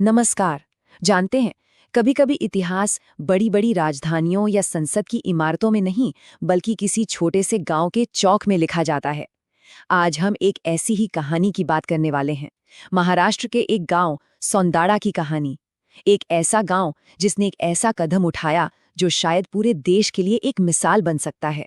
नमस्कार। जानते हैं, कभी कभी इतिहास बड़ी बड़ी राजधानियों या संसद की इमारतों में नहीं, बल्कि किसी छोटे से गांव के चौक में लिखा जाता है। आज हम एक ऐसी ही कहानी की बात करने वाले हैं। महाराष्ट्र के एक गांव सौंदाड़ा की कहानी। एक ऐसा गांव जिसने एक ऐसा कदम उठाया जो शायद पूरे देश के लिए एक मिसाल बन सकता है।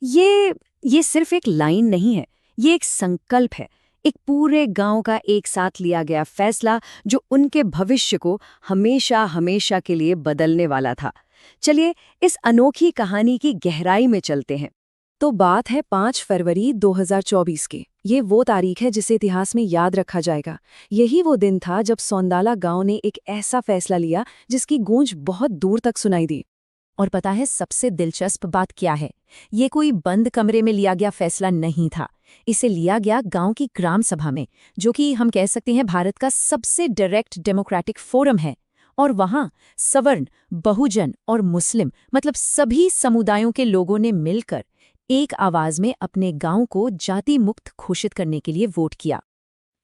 ये सिर्फ एक लाइन नहीं है, ये एक संकल्प है। एक पूरे गांव का एक साथ लिया गया फैसला जो उनके भविष्य को हमेशा हमेशा के लिए बदलने वाला था। चलिए इस अनोखी कहानी की गहराई में चलते हैं। तो बात है 5 फरवरी 2024 की। ये वो तारीख है जिसे इतिहास में याद रखा जाएगा। यही वो दिन था जब सौंदाला गांव ने एक ऐसा फैसला लिया जिसकी गूंज बहुत दूर तक सुनाई दी। और पता है सबसे दिलचस्प बात क्या है? ये कोई बंद कमरे में लिया गया फैसला नहीं था। इसे लिया गया गांव की ग्राम सभा में, जो कि हम कह सकते हैं भारत का सबसे डायरेक्ट डेमोक्रेटिक फोरम है। और वहां सवर्ण, बहुजन और मुस्लिम मतलब सभी समुदायों के लोगों ने मिलकर एक आवाज में अपने गांव को जाति मुक्त घोषित करने के लिए वोट किया।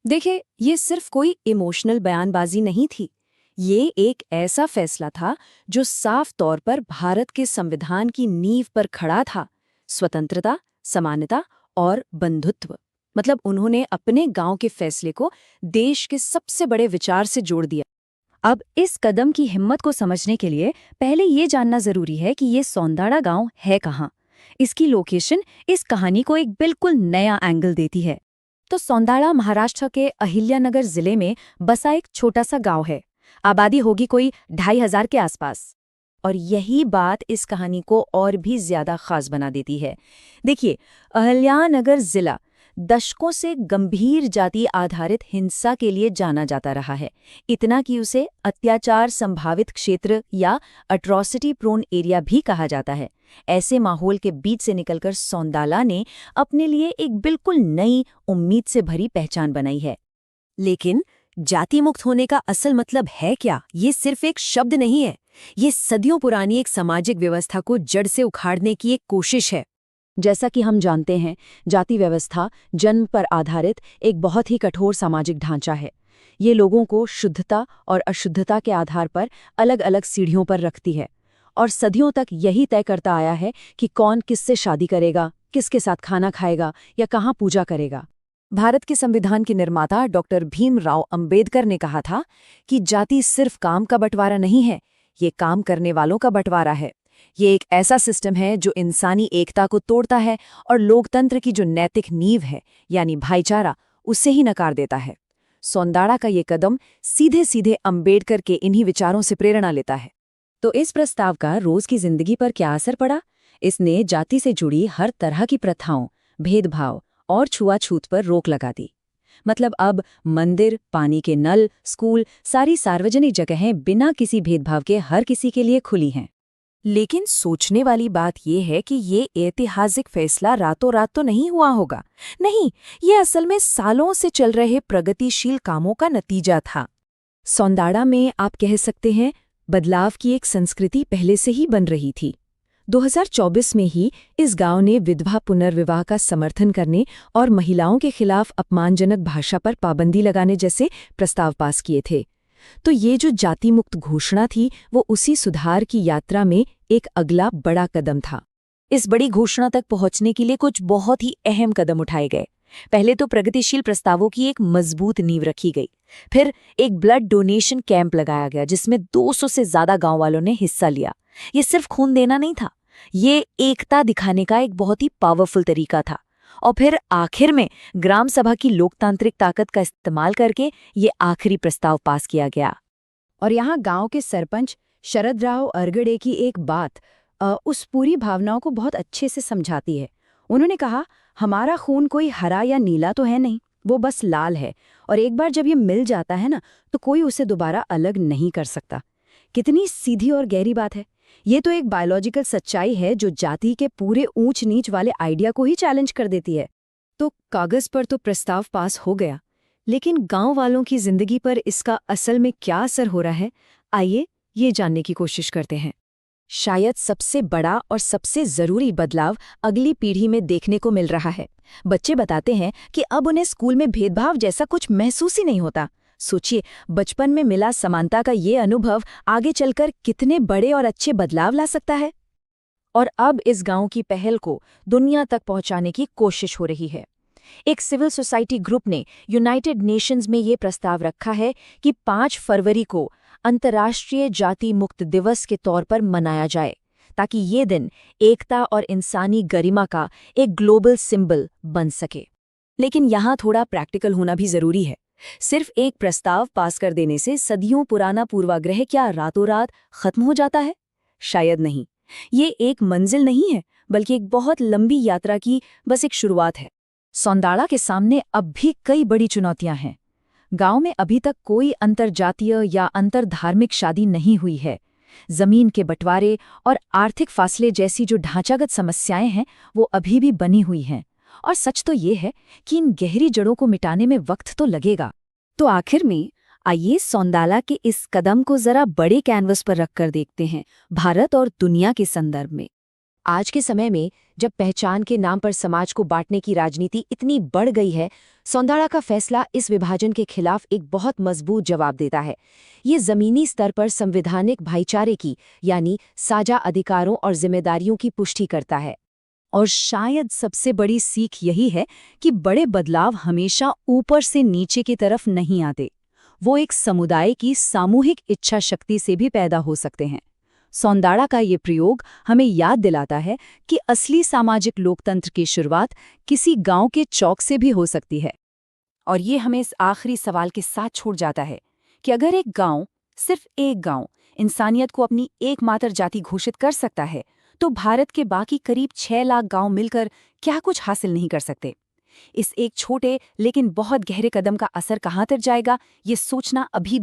देखिए, ये सिर्फ कोई इमोशनल बयानबाजी नहीं थी। ये एक ऐसा फैसला था जो साफ तौर पर भारत के संविधान की नींव पर खड़ा था। स्वतंत्रता, समानता और बंधुत्व। मतलब उन्होंने अपने गांव के फैसले को देश के सबसे बड़े विचार से जोड़ दिया। अब इस कदम की हिम्मत को समझने के लिए पहले ये जानना जरूरी है कि ये सौंदाड़ा गांव है कहाँ। इसकी लोकेशन इस कहानी को एक बिल्कुल नया एंगल देती है। तो सौंदाड़ा महाराष्ट्र के अहिल्यानगर जिले में बसा एक छोटा सा गांव है। आबादी होगी कोई 2500 के आसपास। और यही बात इस कहानी को और भी ज्यादा खास बना देती है। देखिए, अहिल्यानगर जिला दशकों से गंभीर जाति आधारित हिंसा के लिए जाना जाता रहा है। इतना कि उसे अत्याचार संभावित क्षेत्र या अट्रॉसिटी प्रोन एरिया भी कहा जाता है। ऐसे माहौल के बीच से निकलकर सौंदाला ने अपने लिए एक बिल्कुल नई उम्मीद से भरी पहचान बनाई है। लेकिन जाति मुक्त होने का असल मतलब है क्या? ये सिर्फ एक शब्द नहीं है। ये सदियों पुरानी एक सामाजिक व्यवस्था को जड़ से उखाड़ने की एक कोशिश है। जैसा कि हम जानते हैं, जाति व्यवस्था जन्म पर आधारित एक बहुत ही कठोर सामाजिक ढांचा है। ये लोगों को शुद्धता और अशुद्धता के आधार पर अलग अलग सीढ़ियों पर रखती है और सदियों तक यही तय करता आया है कि कौन किससे शादी करेगा, किसके साथ खाना खाएगा या कहाँ पूजा करेगा। भारत के संविधान के निर्माता डॉक्टर भीमराव अंबेडकर ने कहा था कि जाति सिर्फ काम का बंटवारा नहीं है, ये काम करने वालों का बंटवारा है। ये एक ऐसा सिस्टम है जो इंसानी एकता को तोड़ता है और लोकतंत्र की जो नैतिक नींव है यानी भाईचारा, उसे ही नकार देता है। सौंदाड़ा का ये कदम सीधे सीधे अंबेडकर के इन्हीं विचारों से प्रेरणा लेता है। तो इस प्रस्ताव का रोज की जिंदगी पर क्या असर पड़ा? इसने जाति से जुड़ी हर तरह की प्रथाओं, भेदभाव और छुआछूत पर रोक लगा दी। मतलब अब मंदिर, पानी के नल, स्कूल, सारी सार्वजनिक जगहें बिना किसी भेदभाव के हर किसी के लिए खुली हैं। लेकिन सोचने वाली बात यह है कि ये ऐतिहासिक फैसला रातों रात तो नहीं हुआ होगा। नहीं, ये असल में सालों से चल रहे प्रगतिशील कामों का नतीजा था। सौंदाड़ा में आप कह सकते हैं बदलाव की एक संस्कृति पहले से ही बन रही थी। 2024 में ही इस गांव ने विधवा पुनर्विवाह का समर्थन करने और महिलाओं के खिलाफ अपमानजनक भाषा पर पाबंदी लगाने जैसे प्रस्ताव पास किए थे। तो ये जो जाति मुक्त घोषणा थी, वो उसी सुधार की यात्रा में एक अगला बड़ा कदम था। इस बड़ी घोषणा तक पहुंचने के लिए कुछ बहुत ही अहम कदम उठाए गए। पहले तो प्रगतिशील प्रस्तावों की एक मजबूत नींव रखी गई। फिर एक ब्लड डोनेशन कैंप लगाया गया जिसमें 200 से ज्यादा गांव वालों ने हिस्सा लिया। ये सिर्फ खून देना नहीं था, ये एकता दिखाने का एक बहुत ही पावरफुल तरीका था। और फिर आखिर में ग्राम सभा की लोकतांत्रिक ताकत का इस्तेमाल करके ये आखिरी प्रस्ताव पास किया गया। और यहाँ गांव के सरपंच शरद राव अरगड़े की एक बात उस पूरी भावनाओं को बहुत अच्छे से समझाती है। उन्होंने कहा, हमारा खून कोई हरा या नीला तो है नहीं, वो बस लाल है। और एक बार जब ये मिल जाता है ना, तो कोई उसे दोबारा अलग नहीं कर सकता। कितनी सीधी और गहरी बात है। ये तो एक बायोलॉजिकल सच्चाई है जो जाति के पूरे ऊंच नीच वाले आइडिया को ही चैलेंज कर देती है। तो कागज पर तो प्रस्ताव पास हो गया, लेकिन गांव वालों की जिंदगी पर इसका असल में क्या असर हो रहा है, आइए ये जानने की कोशिश करते हैं। शायद सबसे बड़ा और सबसे जरूरी बदलाव अगली पीढ़ी में देखने को मिल रहा है। बच्चे बताते हैं कि अब उन्हें स्कूल में भेदभाव जैसा कुछ महसूस ही नहीं होता। सोचिए, बचपन में मिला समानता का ये अनुभव आगे चलकर कितने बड़े और अच्छे बदलाव ला सकता है। और अब इस गांव की पहल को दुनिया तक पहुंचाने की कोशिश हो रही है। एक सिविल सोसाइटी ग्रुप ने यूनाइटेड नेशंस में ये प्रस्ताव रखा है कि 5 फरवरी को अंतर्राष्ट्रीय जाति मुक्त दिवस के तौर पर मनाया जाए, ताकि ये दिन एकता और इंसानी गरिमा का एक ग्लोबल सिंबल बन सके। लेकिन यहाँ थोड़ा प्रैक्टिकल होना भी जरूरी है। सिर्फ एक प्रस्ताव पास कर देने से सदियों पुराना पूर्वाग्रह क्या रातों रात खत्म हो जाता है? शायद नहीं। ये एक मंजिल नहीं है, बल्कि एक बहुत लंबी यात्रा की बस एक शुरुआत है। सौंदाड़ा के सामने अब भी कई बड़ी चुनौतियां हैं। गांव में अभी तक कोई अंतरजातीय या अंतरधार्मिक शादी नहीं हुई है। जमीन के बंटवारे और आर्थिक फासले जैसी जो ढांचागत समस्याएं हैं, वो अभी भी बनी हुई हैं। और सच तो ये है कि इन गहरी जड़ों को मिटाने में वक्त तो लगेगा। तो आखिर में आइए सौंदाला के इस कदम को जरा बड़े कैनवस पर रखकर देखते हैं, भारत और दुनिया के संदर्भ में। आज के समय में जब पहचान के नाम पर समाज को बांटने की राजनीति इतनी बढ़ गई है, सौंदाड़ा का फैसला इस विभाजन के खिलाफ एक बहुत मजबूत जवाब देता है। ये जमीनी स्तर पर संवैधानिक भाईचारे की, यानी साझा अधिकारों और जिम्मेदारियों की पुष्टि करता है। और शायद सबसे बड़ी सीख यही है कि बड़े बदलाव हमेशा ऊपर से नीचे की तरफ नहीं आते। वो एक समुदाय की सामूहिक इच्छा शक्ति से भी पैदा हो सकते हैं। सौंदाड़ा का ये प्रयोग हमें याद दिलाता है कि असली सामाजिक लोकतंत्र की शुरुआत किसी गांव के चौक से भी हो सकती है। और ये हमें इस आखिरी सवाल के साथ छोड़ जाता है कि अगर एक गांव, सिर्फ एक गांव, इंसानियत को अपनी एकमात्र जाति घोषित कर सकता है, तो भारत के बाकी करीब 6 लाख गांव मिलकर क्या कुछ हासिल नहीं कर सकते। इस एक छोटे लेकिन बहुत गहरे कदम का असर कहाँ तक जाएगा, ये सोचना अभी